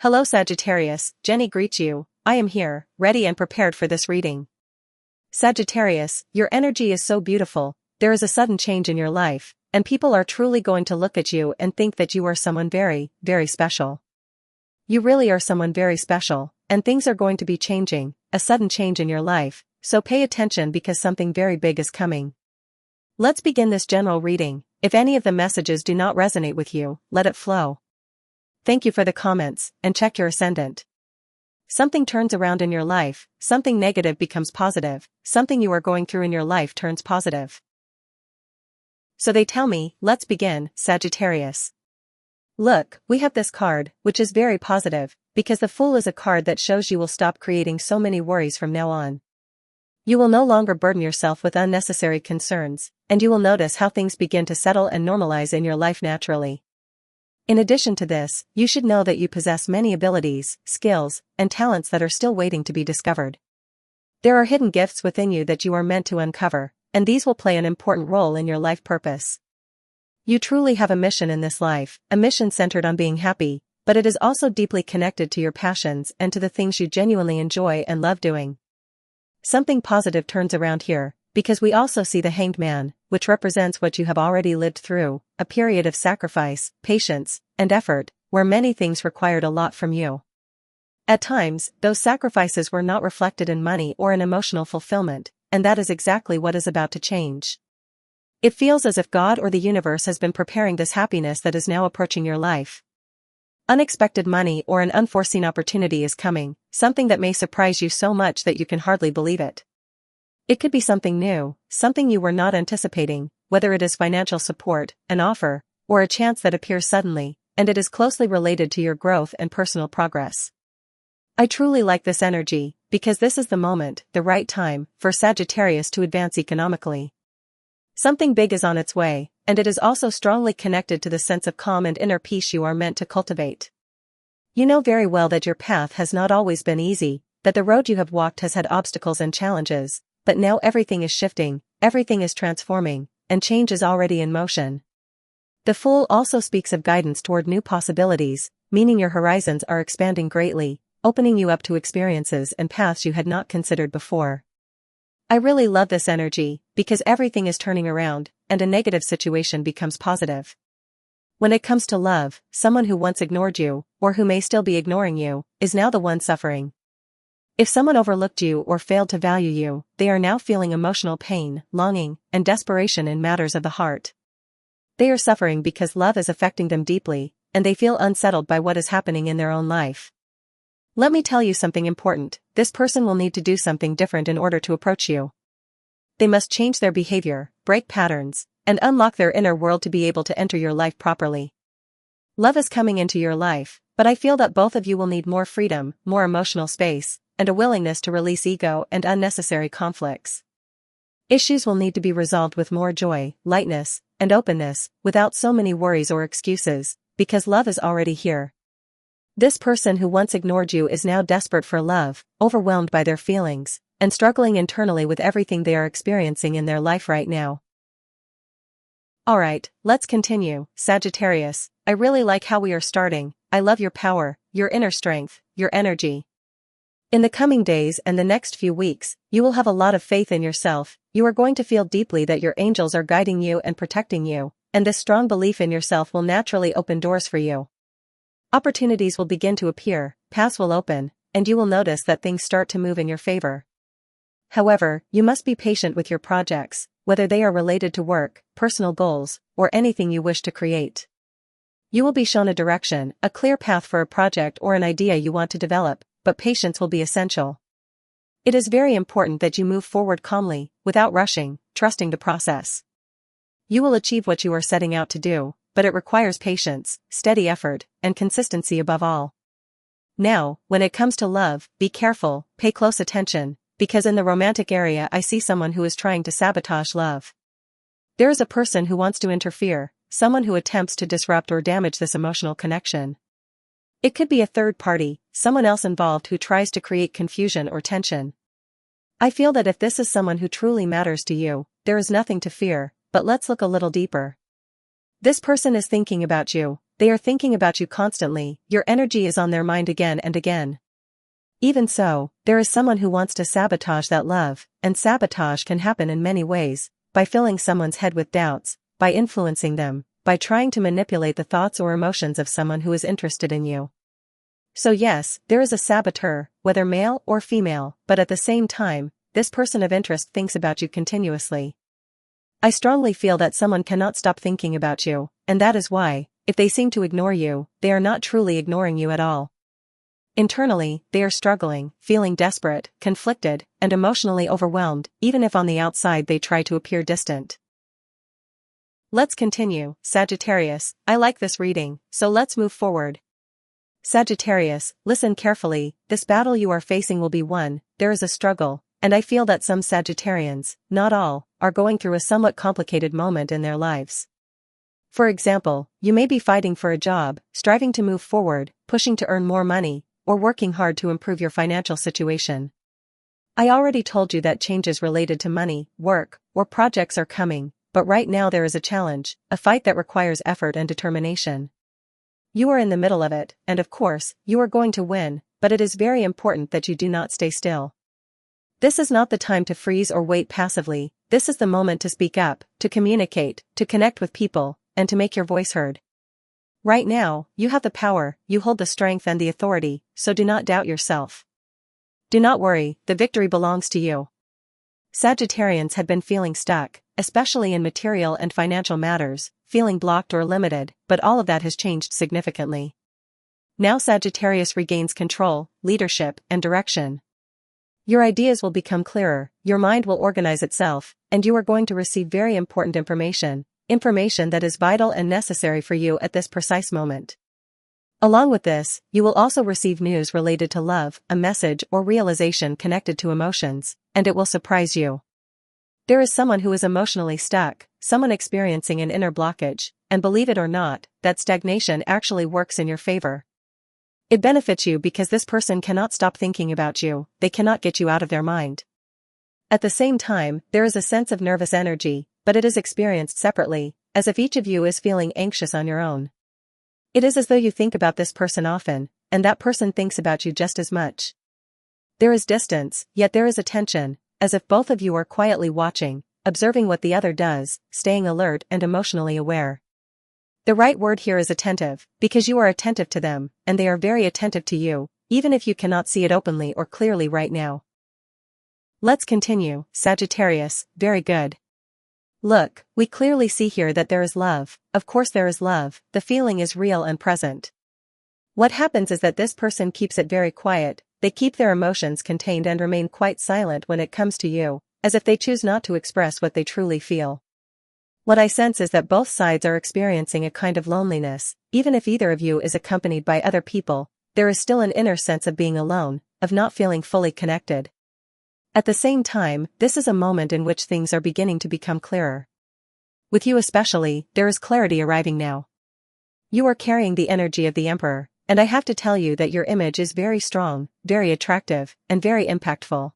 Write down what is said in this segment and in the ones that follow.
Hello Sagittarius, Jenny greets you. I am here, ready and prepared for this reading. Sagittarius, your energy is so beautiful, there is a sudden change in your life, and people are truly going to look at you and think that you are someone very, very special. You really are someone very special, and things are going to be changing, a sudden change in your life, so pay attention because something very big is coming. Let's begin this general reading. If any of the messages do not resonate with you, let it flow. Thank you for the comments, and check your ascendant. Something turns around in your life, something negative becomes positive, something you are going through in your life turns positive. So they tell me, let's begin, Sagittarius. Look, we have this card, which is very positive, because the Fool is a card that shows you will stop creating so many worries from now on. You will no longer burden yourself with unnecessary concerns, and you will notice how things begin to settle and normalize in your life naturally. In addition to this, you should know that you possess many abilities, skills, and talents that are still waiting to be discovered. There are hidden gifts within you that you are meant to uncover, and these will play an important role in your life purpose. You truly have a mission in this life, a mission centered on being happy, but it is also deeply connected to your passions and to the things you genuinely enjoy and love doing. Something positive turns around here, because we also see the Hanged Man, which represents what you have already lived through, a period of sacrifice, patience, and effort, where many things required a lot from you. At times, those sacrifices were not reflected in money or in emotional fulfillment, and that is exactly what is about to change. It feels as if God or the universe has been preparing this happiness that is now approaching your life. Unexpected money or an unforeseen opportunity is coming, something that may surprise you so much that you can hardly believe it. It could be something new, something you were not anticipating, whether it is financial support, an offer, or a chance that appears suddenly, and it is closely related to your growth and personal progress. I truly like this energy, because this is the moment, the right time, for Sagittarius to advance economically. Something big is on its way, and it is also strongly connected to the sense of calm and inner peace you are meant to cultivate. You know very well that your path has not always been easy, that the road you have walked has had obstacles and challenges, but now everything is shifting, everything is transforming, and change is already in motion. The Fool also speaks of guidance toward new possibilities, meaning your horizons are expanding greatly, opening you up to experiences and paths you had not considered before. I really love this energy, because everything is turning around, and a negative situation becomes positive. When it comes to love, someone who once ignored you, or who may still be ignoring you, is now the one suffering. If someone overlooked you or failed to value you, they are now feeling emotional pain, longing, and desperation in matters of the heart. They are suffering because love is affecting them deeply, and they feel unsettled by what is happening in their own life. Let me tell you something important, this person will need to do something different in order to approach you. They must change their behavior, break patterns, and unlock their inner world to be able to enter your life properly. Love is coming into your life, but I feel that both of you will need more freedom, more emotional space, and a willingness to release ego and unnecessary conflicts. Issues will need to be resolved with more joy, lightness, and openness, without so many worries or excuses, because love is already here. This person who once ignored you is now desperate for love, overwhelmed by their feelings, and struggling internally with everything they are experiencing in their life right now. Alright, let's continue, Sagittarius. I really like how we are starting. I love your power, your inner strength, your energy. In the coming days and the next few weeks, you will have a lot of faith in yourself, you are going to feel deeply that your angels are guiding you and protecting you, and this strong belief in yourself will naturally open doors for you. Opportunities will begin to appear, paths will open, and you will notice that things start to move in your favor. However, you must be patient with your projects, whether they are related to work, personal goals, or anything you wish to create. You will be shown a direction, a clear path for a project or an idea you want to develop, but patience will be essential. It is very important that you move forward calmly, without rushing, trusting the process. You will achieve what you are setting out to do, but it requires patience, steady effort, and consistency above all. Now, when it comes to love, be careful, pay close attention, because in the romantic area I see someone who is trying to sabotage love. There is a person who wants to interfere, someone who attempts to disrupt or damage this emotional connection. It could be a third party, someone else involved who tries to create confusion or tension. I feel that if this is someone who truly matters to you, there is nothing to fear, but let's look a little deeper. This person is thinking about you, they are thinking about you constantly, your energy is on their mind again and again. Even so, there is someone who wants to sabotage that love, and sabotage can happen in many ways, by filling someone's head with doubts, by influencing them, by trying to manipulate the thoughts or emotions of someone who is interested in you. So yes, there is a saboteur, whether male or female, but at the same time, this person of interest thinks about you continuously. I strongly feel that someone cannot stop thinking about you, and that is why, if they seem to ignore you, they are not truly ignoring you at all. Internally, they are struggling, feeling desperate, conflicted, and emotionally overwhelmed, even if on the outside they try to appear distant. Let's continue, Sagittarius. I like this reading, so let's move forward. Sagittarius, listen carefully, this battle you are facing will be won, there is a struggle, and I feel that some Sagittarians, not all, are going through a somewhat complicated moment in their lives. For example, you may be fighting for a job, striving to move forward, pushing to earn more money, or working hard to improve your financial situation. I already told you that changes related to money, work, or projects are coming, but right now there is a challenge, a fight that requires effort and determination. You are in the middle of it, and of course, you are going to win, but it is very important that you do not stay still. This is not the time to freeze or wait passively, this is the moment to speak up, to communicate, to connect with people, and to make your voice heard. Right now, you have the power, you hold the strength and the authority, so do not doubt yourself. Do not worry, the victory belongs to you. Sagittarians had been feeling stuck, especially in material and financial matters, feeling blocked or limited, but all of that has changed significantly. Now Sagittarius regains control, leadership, and direction. Your ideas will become clearer, your mind will organize itself, and you are going to receive very important information that is vital and necessary for you at this precise moment. Along with this, you will also receive news related to love, a message or realization connected to emotions, and it will surprise you. There is someone who is emotionally stuck, someone experiencing an inner blockage, and believe it or not, that stagnation actually works in your favor. It benefits you because this person cannot stop thinking about you, they cannot get you out of their mind. At the same time, there is a sense of nervous energy, but it is experienced separately, as if each of you is feeling anxious on your own. It is as though you think about this person often, and that person thinks about you just as much. There is distance, yet there is attention, as if both of you are quietly watching, observing what the other does, staying alert and emotionally aware. The right word here is attentive, because you are attentive to them, and they are very attentive to you, even if you cannot see it openly or clearly right now. Let's continue, Sagittarius, very good. Look, we clearly see here that there is love, of course there is love, the feeling is real and present. What happens is that this person keeps it very quiet, they keep their emotions contained and remain quite silent when it comes to you, as if they choose not to express what they truly feel. What I sense is that both sides are experiencing a kind of loneliness, even if either of you is accompanied by other people, there is still an inner sense of being alone, of not feeling fully connected. At the same time, this is a moment in which things are beginning to become clearer. With you especially, there is clarity arriving now. You are carrying the energy of the Emperor, and I have to tell you that your image is very strong, very attractive, and very impactful.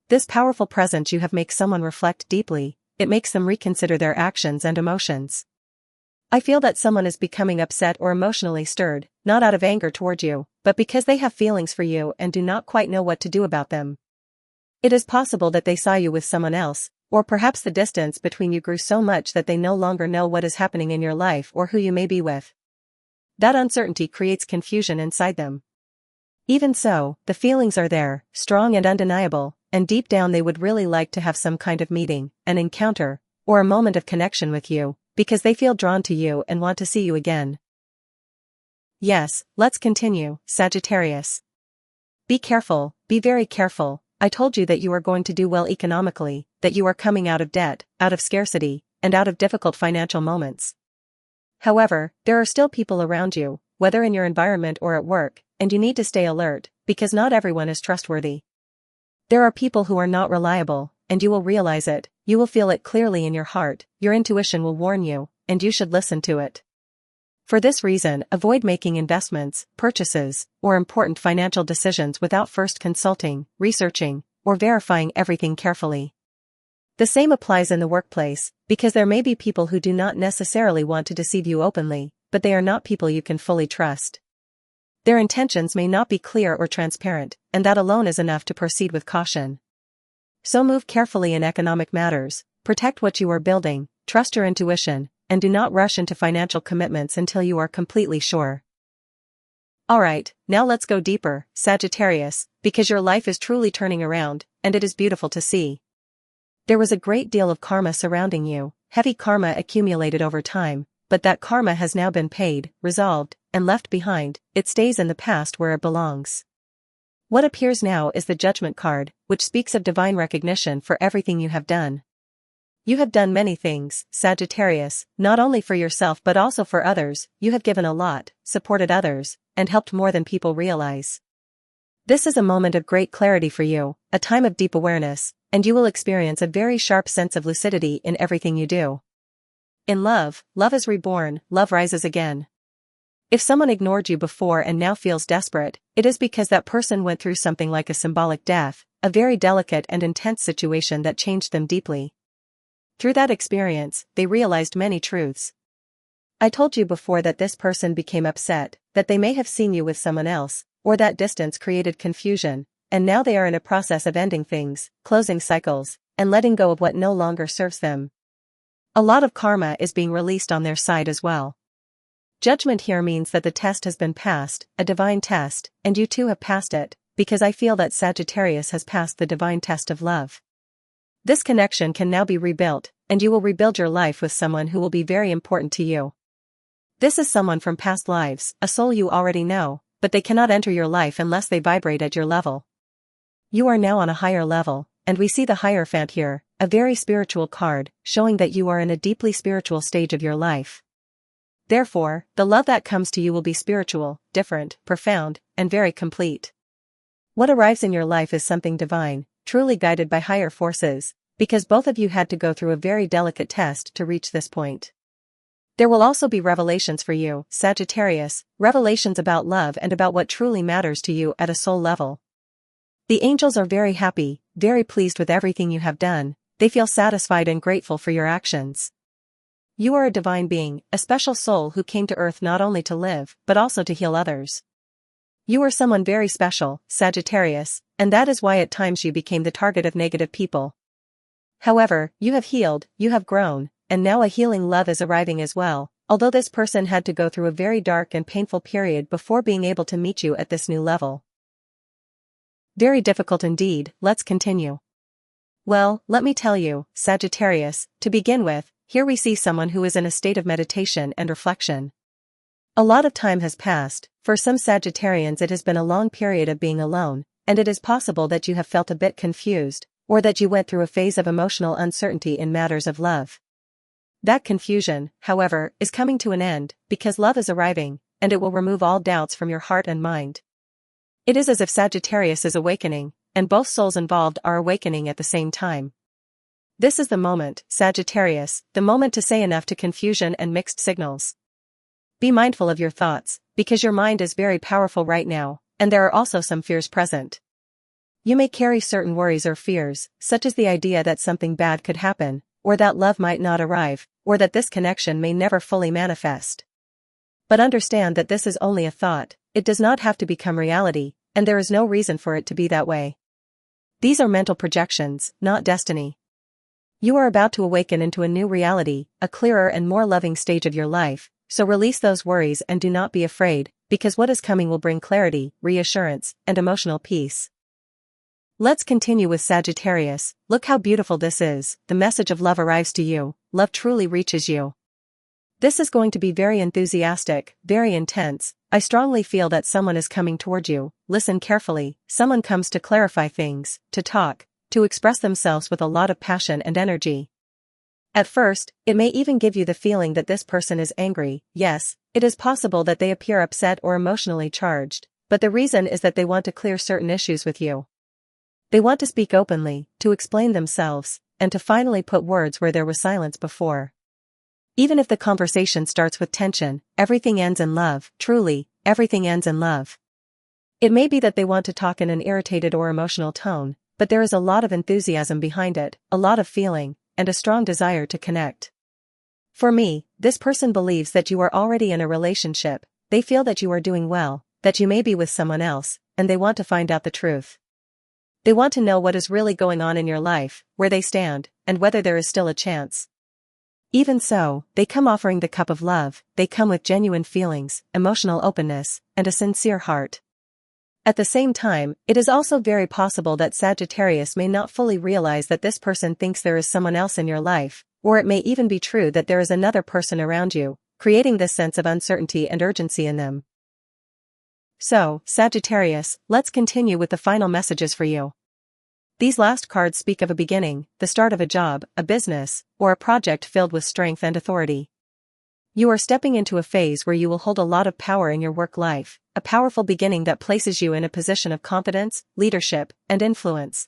This powerful presence you have makes someone reflect deeply, it makes them reconsider their actions and emotions. I feel that someone is becoming upset or emotionally stirred, not out of anger toward you, but because they have feelings for you and do not quite know what to do about them. It is possible that they saw you with someone else, or perhaps the distance between you grew so much that they no longer know what is happening in your life or who you may be with. That uncertainty creates confusion inside them. Even so, the feelings are there, strong and undeniable, and deep down they would really like to have some kind of meeting, an encounter, or a moment of connection with you, because they feel drawn to you and want to see you again. Yes, let's continue, Sagittarius. Be careful, be very careful. I told you that you are going to do well economically, that you are coming out of debt, out of scarcity, and out of difficult financial moments. However, there are still people around you, whether in your environment or at work, and you need to stay alert, because not everyone is trustworthy. There are people who are not reliable, and you will realize it, you will feel it clearly in your heart, your intuition will warn you, and you should listen to it. For this reason, avoid making investments, purchases, or important financial decisions without first consulting, researching, or verifying everything carefully. The same applies in the workplace, because there may be people who do not necessarily want to deceive you openly, but they are not people you can fully trust. Their intentions may not be clear or transparent, and that alone is enough to proceed with caution. So move carefully in economic matters, protect what you are building, trust your intuition, and do not rush into financial commitments until you are completely sure. Alright, now let's go deeper, Sagittarius, because your life is truly turning around, and it is beautiful to see. There was a great deal of karma surrounding you, heavy karma accumulated over time, but that karma has now been paid, resolved, and left behind. It stays in the past where it belongs. What appears now is the Judgment card, which speaks of divine recognition for everything you have done. You have done many things, Sagittarius, not only for yourself but also for others. You have given a lot, supported others, and helped more than people realize. This is a moment of great clarity for you, a time of deep awareness, and you will experience a very sharp sense of lucidity in everything you do. In love, love is reborn, love rises again. If someone ignored you before and now feels desperate, it is because that person went through something like a symbolic death, a very delicate and intense situation that changed them deeply. Through that experience, they realized many truths. I told you before that this person became upset, that they may have seen you with someone else, or that distance created confusion, and now they are in a process of ending things, closing cycles, and letting go of what no longer serves them. A lot of karma is being released on their side as well. Judgment here means that the test has been passed, a divine test, and you too have passed it, because I feel that Sagittarius has passed the divine test of love. This connection can now be rebuilt, and you will rebuild your life with someone who will be very important to you. This is someone from past lives, a soul you already know, but they cannot enter your life unless they vibrate at your level. You are now on a higher level, and we see the Hierophant here, a very spiritual card, showing that you are in a deeply spiritual stage of your life. Therefore, the love that comes to you will be spiritual, different, profound, and very complete. What arrives in your life is something divine, truly guided by higher forces, because both of you had to go through a very delicate test to reach this point. There will also be revelations for you, Sagittarius, revelations about love and about what truly matters to you at a soul level. The angels are very happy, very pleased with everything you have done. They feel satisfied and grateful for your actions. You are a divine being, a special soul who came to earth not only to live, but also to heal others. You are someone very special, Sagittarius, and that is why at times you became the target of negative people. However, you have healed, you have grown, and now a healing love is arriving as well, although this person had to go through a very dark and painful period before being able to meet you at this new level. Very difficult indeed. Let's continue. Well, let me tell you, Sagittarius, to begin with, here we see someone who is in a state of meditation and reflection. A lot of time has passed. For some Sagittarians it has been a long period of being alone, and it is possible that you have felt a bit confused, or that you went through a phase of emotional uncertainty in matters of love. That confusion, however, is coming to an end, because love is arriving, and it will remove all doubts from your heart and mind. It is as if Sagittarius is awakening, and both souls involved are awakening at the same time. This is the moment, Sagittarius, the moment to say enough to confusion and mixed signals. Be mindful of your thoughts, because your mind is very powerful right now, and there are also some fears present. You may carry certain worries or fears, such as the idea that something bad could happen, or that love might not arrive, or that this connection may never fully manifest. But understand that this is only a thought, it does not have to become reality, and there is no reason for it to be that way. These are mental projections, not destiny. You are about to awaken into a new reality, a clearer and more loving stage of your life, so release those worries and do not be afraid, because what is coming will bring clarity, reassurance, and emotional peace. Let's continue with Sagittarius. Look how beautiful this is. The message of love arrives to you. Love truly reaches you. This is going to be very enthusiastic, very intense. I strongly feel that someone is coming toward you. Listen carefully. Someone comes to clarify things, to talk, to express themselves with a lot of passion and energy. At first, it may even give you the feeling that this person is angry. Yes, it is possible that they appear upset or emotionally charged, but the reason is that they want to clear certain issues with you. They want to speak openly, to explain themselves, and to finally put words where there was silence before. Even if the conversation starts with tension, everything ends in love. Truly, everything ends in love. It may be that they want to talk in an irritated or emotional tone, but there is a lot of enthusiasm behind it, a lot of feeling, and a strong desire to connect. For me, this person believes that you are already in a relationship, they feel that you are doing well, that you may be with someone else, and they want to find out the truth. They want to know what is really going on in your life, where they stand, and whether there is still a chance. Even so, they come offering the cup of love, they come with genuine feelings, emotional openness, and a sincere heart. At the same time, it is also very possible that Sagittarius may not fully realize that this person thinks there is someone else in your life, or it may even be true that there is another person around you, creating this sense of uncertainty and urgency in them. So, Sagittarius, let's continue with the final messages for you. These last cards speak of a beginning, the start of a job, a business, or a project filled with strength and authority. You are stepping into a phase where you will hold a lot of power in your work life, a powerful beginning that places you in a position of confidence, leadership, and influence.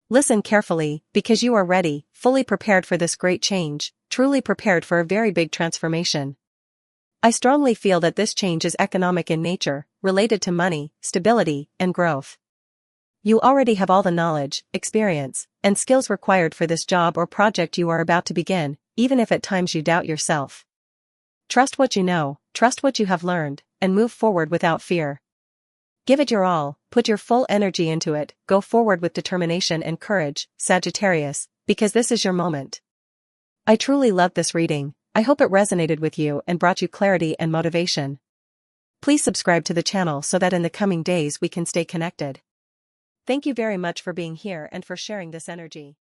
Listen carefully, because you are ready, fully prepared for this great change, truly prepared for a very big transformation. I strongly feel that this change is economic in nature, related to money, stability, and growth. You already have all the knowledge, experience, and skills required for this job or project you are about to begin, even if at times you doubt yourself. Trust what you know, trust what you have learned, and move forward without fear. Give it your all, put your full energy into it, go forward with determination and courage, Sagittarius, because this is your moment. I truly loved this reading. I hope it resonated with you and brought you clarity and motivation. Please subscribe to the channel so that in the coming days we can stay connected. Thank you very much for being here and for sharing this energy.